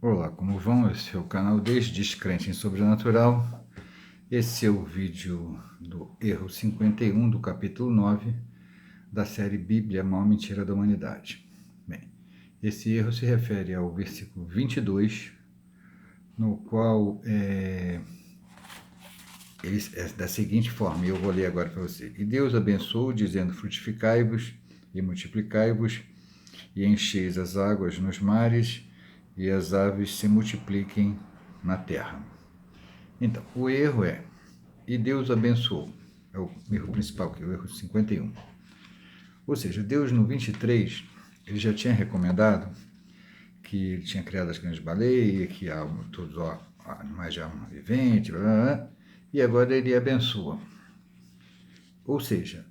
Olá, como vão? Esse é o canal Descrente em Sobrenatural. Esse é o vídeo do erro 51 do capítulo 9 da série Bíblia, a maior mentira da humanidade. Bem, esse erro se refere ao versículo 22, no qual ele é da seguinte forma, e eu vou ler agora para você. E Deus abençoou, dizendo, frutificai-vos e multiplicai-vos, e encheis as águas nos mares, e as aves se multipliquem na terra. Então, o erro é, e Deus abençoou. É o erro principal, que é o erro 51. Ou seja, Deus no 23, ele já tinha recomendado que ele tinha criado as grandes baleias, que há todos os animais de alma vivente, blá, blá, blá, e agora ele abençoa. Ou seja,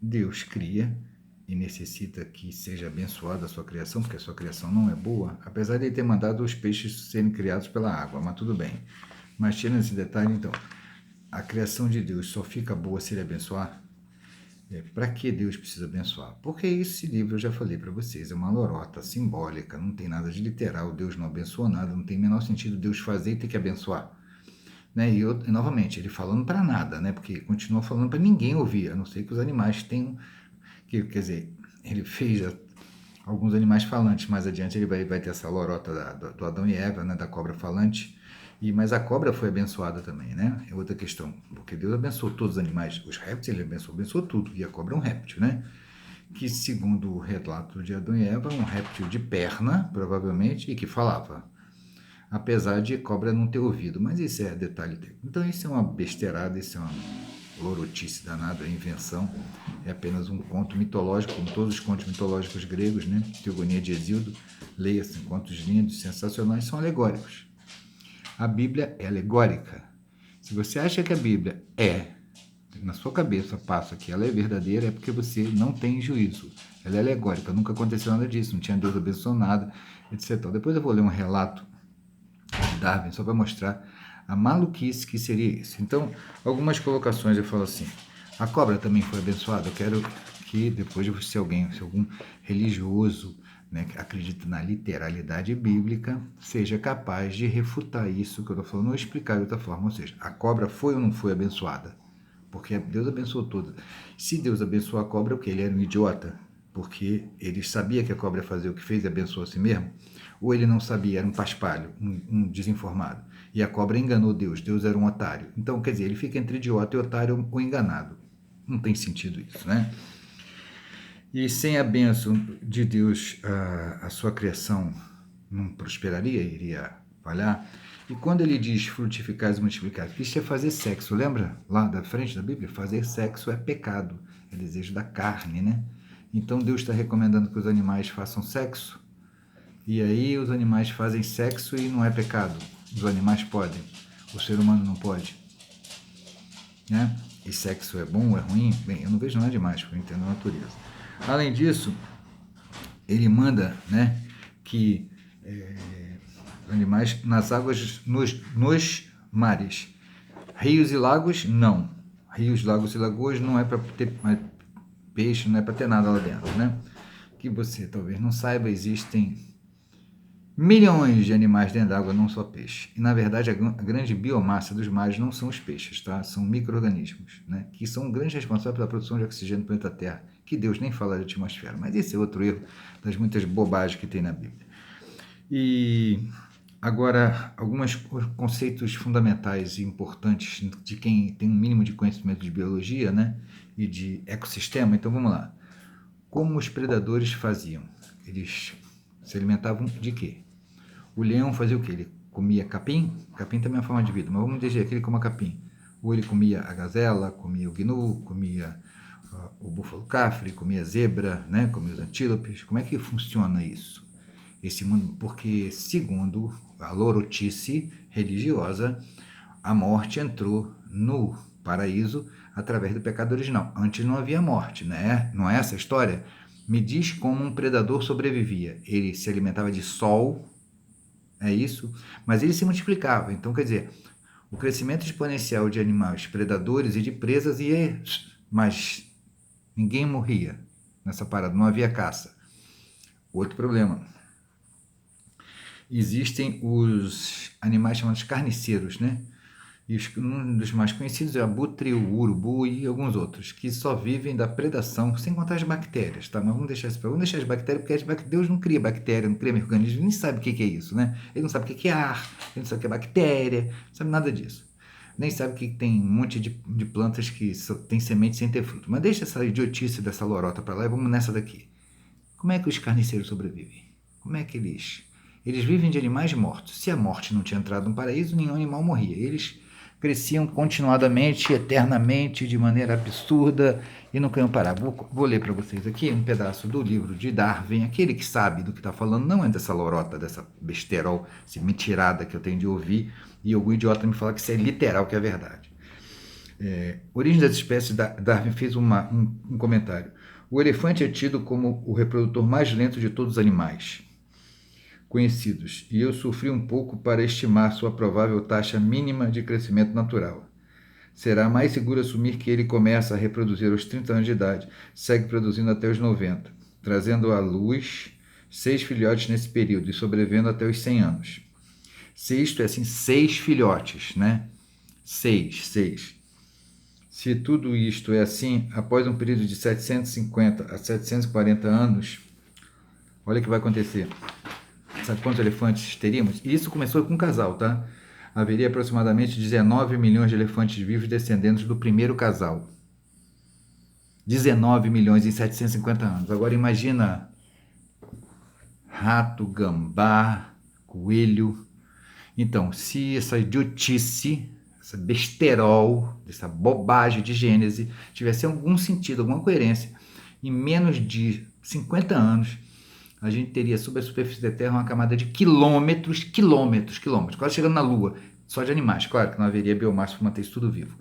Deus cria e necessita que seja abençoada a sua criação, porque a sua criação não é boa, apesar de ele ter mandado os peixes serem criados pela água, mas tudo bem. Mas tirando esse detalhe, então, a criação de Deus só fica boa se ele abençoar? Para que Deus precisa abençoar? Porque esse livro, eu já falei para vocês, é uma lorota simbólica, não tem nada de literal, Deus não abençoou nada, não tem o menor sentido Deus fazer e ter que abençoar. Né? E novamente, ele falando para nada, né? Porque continua falando para ninguém ouvir, a não ser que os animais tenham. Quer dizer, ele fez alguns animais falantes, mais adiante ele vai ter essa lorota do Adão e Eva, né? Da cobra falante. Mas a cobra foi abençoada também, né? É outra questão, porque Deus abençoou todos os animais, os répteis ele abençoou tudo, e a cobra é um réptil, né? Que segundo o relato de Adão e Eva, um réptil de perna, provavelmente, e que falava, apesar de cobra não ter ouvido, mas isso é detalhe técnico. Então isso é uma besteirada, isso é uma lorotice danada, invenção, é apenas um conto mitológico, como todos os contos mitológicos gregos, né? Teogonia de Hesíodo, leia-se, contos lindos, sensacionais, são alegóricos. A Bíblia é alegórica. Se você acha que a Bíblia na sua cabeça passa que ela é verdadeira, é porque você não tem juízo. Ela é alegórica, nunca aconteceu nada disso, não tinha Deus abençoado nada, etc. Depois eu vou ler um relato de Darwin só para mostrar a maluquice que seria isso. Então, algumas colocações eu falo assim: a cobra também foi abençoada. Eu quero que depois, se algum religioso, né, que acredita na literalidade bíblica, seja capaz de refutar isso que eu estou falando ou explicar de outra forma. Ou seja, a cobra foi ou não foi abençoada? Porque Deus abençoou todas. Se Deus abençoou a cobra, porque ele era um idiota, porque ele sabia que a cobra ia fazer o que fez e abençoou a si mesmo, ou ele não sabia, era um paspalho, um desinformado, e a cobra enganou Deus, Deus era um otário. Então, quer dizer, ele fica entre idiota e otário ou enganado. Não tem sentido isso, né? E sem a bênção de Deus, a sua criação não prosperaria, iria falhar. E quando ele diz frutificar e multiplicar, isso é fazer sexo. Lembra lá da frente da Bíblia? Fazer sexo é pecado, é desejo da carne, né? Então Deus está recomendando que os animais façam sexo. E aí os animais fazem sexo e não é pecado. Os animais podem, o ser humano não pode, né? E sexo é bom ou é ruim? Bem, eu não vejo nada demais, porque eu entendo a natureza. Além disso, ele manda, né, que animais nas águas, nos mares. Rios e lagos, não. Rios, lagos e lagoas não é para ter peixe, não é para ter nada lá dentro, né? Que você talvez não saiba, existem milhões de animais dentro d'água, não só peixe. E, na verdade, a grande biomassa dos mares não são os peixes, tá? São micro-organismos, né? Que são grandes responsáveis pela produção de oxigênio no planeta Terra, que Deus nem fala de atmosfera. Mas esse é outro erro das muitas bobagens que tem na Bíblia. E agora, alguns conceitos fundamentais e importantes de quem tem um mínimo de conhecimento de biologia, né? E de ecossistema. Então, vamos lá. Como os predadores faziam? Eles se alimentavam de quê? O leão fazia o quê? Ele comia capim? Capim também é uma forma de vida, mas vamos dizer que ele comia capim. Ou ele comia a gazela, comia o gnu, comia o búfalo cafre, comia a zebra, né? Comia os antílopes. Como é que funciona isso? Esse mundo, porque segundo a lorotice religiosa, a morte entrou no paraíso através do pecado original. Antes não havia morte, né? Não é essa a história? Me diz como um predador sobrevivia. Ele se alimentava de sol, é isso, mas ele se multiplicava. Então, quer dizer, o crescimento exponencial de animais predadores e de presas ia, mas ninguém morria nessa parada, não havia caça. Outro problema. existem os animais chamados carniceiros, né? E um dos mais conhecidos é o abutre, o urubu e alguns outros, que só vivem da predação, sem contar as bactérias, tá? Mas vamos deixar as bactérias, porque Deus não cria bactéria, não cria micro-organismo, ele nem sabe o que é isso, né? Ele não sabe o que é ar, ele não sabe o que é bactéria, não sabe nada disso. Nem sabe que tem um monte de plantas que tem semente sem ter fruto. Mas deixa essa idiotice dessa lorota para lá e vamos nessa daqui. Como é que os carniceiros sobrevivem? Como é que eles vivem de animais mortos. Se a morte não tinha entrado no paraíso, nenhum animal morria. Eles cresciam continuadamente, eternamente, de maneira absurda e não queriam parar. Vou ler para vocês aqui um pedaço do livro de Darwin. Aquele que sabe do que está falando não é dessa lorota, dessa besterol, essa mentirada que eu tenho de ouvir, e algum idiota me fala que isso é literal, que é verdade. Origem das espécies, Darwin fez um comentário. O elefante é tido como o reprodutor mais lento de todos os animais conhecidos, e eu sofri um pouco para estimar sua provável taxa mínima de crescimento natural. Será mais seguro assumir que ele começa a reproduzir aos 30 anos de idade, segue produzindo até os 90, trazendo à luz 6 filhotes nesse período e sobrevivendo até os 100 anos. Se isto é assim, 6 filhotes, né? 6. Se tudo isto é assim, após um período de 750 a 740 anos, olha o que vai acontecer. Sabe quantos elefantes teríamos? E isso começou com um casal, tá? Haveria aproximadamente 19 milhões de elefantes vivos descendentes do primeiro casal. 19 milhões em 750 anos. Agora imagina rato, gambá, coelho. Então, se essa idiotice, essa besterol, essa bobagem de Gênese tivesse algum sentido, alguma coerência, em menos de 50 anos, a gente teria sobre a superfície da Terra uma camada de quilômetros, quase chegando na Lua, só de animais. Claro que não haveria biomassa para manter isso tudo vivo,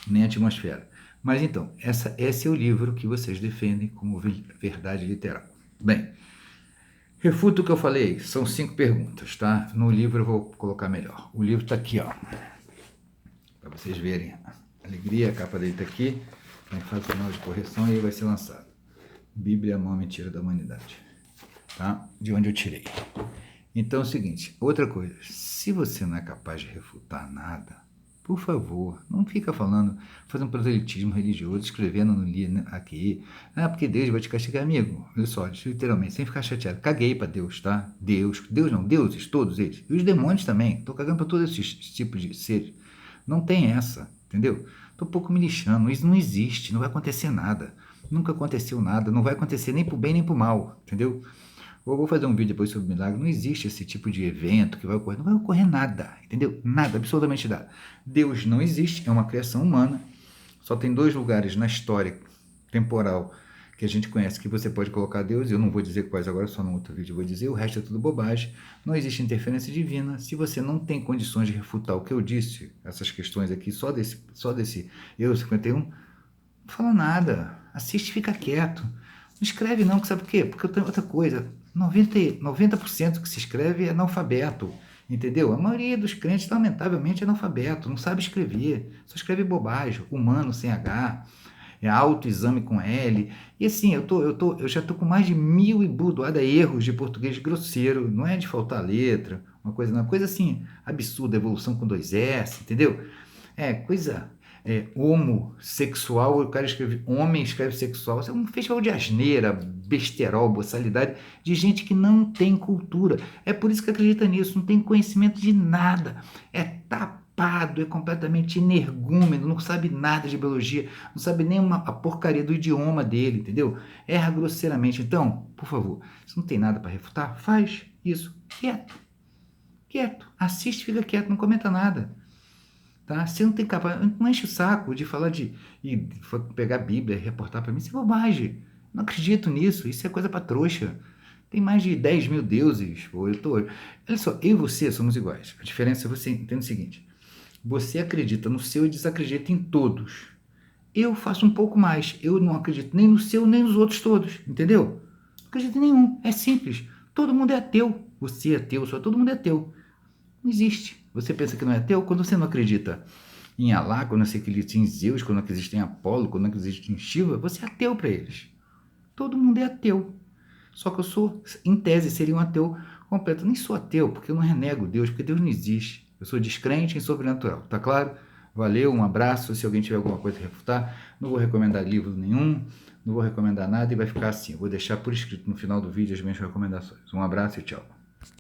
nem atmosfera. Mas então, esse é o livro que vocês defendem como verdade literal. Bem, refuto o que eu falei, são 5 perguntas, tá? No livro eu vou colocar melhor. O livro está aqui, ó, para vocês verem. Alegria, a capa dele está aqui, faz o final de correção e aí vai ser lançado. Bíblia, a maior mentira da humanidade. Tá? De onde eu tirei. Então é o seguinte, outra coisa, se você não é capaz de refutar nada, por favor, não fica fazendo proselitismo religioso, escrevendo no livro aqui, porque Deus vai te castigar, amigo. Olha só, literalmente, sem ficar chateado. Caguei para Deus, tá? Deus não, deuses, todos eles. E os demônios também. Tô cagando para todos esses tipos de seres. Não tem essa, entendeu? Tô um pouco me lixando, isso não existe, não vai acontecer nada. Nunca aconteceu nada, não vai acontecer nem pro bem nem pro mal, entendeu? Eu vou fazer um vídeo depois sobre milagre. Não existe esse tipo de evento que vai ocorrer. Não vai ocorrer nada, entendeu? Nada, absolutamente nada. Deus não existe, é uma criação humana. Só tem 2 lugares na história temporal que a gente conhece que você pode colocar Deus. Eu não vou dizer quais agora, só no outro vídeo eu vou dizer. O resto é tudo bobagem. Não existe interferência divina. Se você não tem condições de refutar o que eu disse, essas questões aqui, só desse eu 51, não fala nada. Assiste e fica quieto. Não escreve não, sabe por quê? Porque eu tenho outra coisa. 90% que se escreve é analfabeto, entendeu? A maioria dos crentes, lamentavelmente, é analfabeto, não sabe escrever, só escreve bobagem, humano sem H, autoexame com L, e assim, eu já estou com mais de 1000 e burdoada erros de português grosseiro, não é de faltar letra, uma coisa assim, absurda, evolução com 2 S, entendeu? Coisa homossexual, o cara escreve homem, escreve sexual, isso é um festival de asneira, besterol, boçalidade, de gente que não tem cultura, é por isso que acredita nisso, não tem conhecimento de nada, é tapado, é completamente energúmeno, não sabe nada de biologia, não sabe nem a porcaria do idioma dele, entendeu? Erra grosseiramente, então, por favor, se não tem nada para refutar, faz isso, quieto, assiste, fica quieto, não comenta nada. Tá? Você não tem capaz, não enche o saco de falar e pegar a Bíblia e reportar para mim, isso é bobagem. Não acredito nisso, isso é coisa para trouxa. Tem mais de 10 mil deuses. Olha só, eu e você somos iguais. A diferença é você entende o seguinte: você acredita no seu e desacredita em todos. Eu faço um pouco mais. Eu não acredito nem no seu nem nos outros todos, entendeu? Não acredito em nenhum. É simples. Todo mundo é ateu. Você é ateu, só todo mundo é ateu. Não existe. Você pensa que não é ateu quando você não acredita em Alá, quando você acredita em Zeus, quando não acredita em Apolo, quando não acredita em Shiva, você é ateu para eles. Todo mundo é ateu. Só que eu sou, em tese, seria um ateu completa. Eu nem sou ateu, porque eu não renego Deus, porque Deus não existe. Eu sou descrente em sobrenatural, tá claro? Valeu, um abraço. Se alguém tiver alguma coisa a refutar, não vou recomendar livro nenhum, não vou recomendar nada e vai ficar assim. Eu vou deixar por escrito no final do vídeo as minhas recomendações. Um abraço e tchau.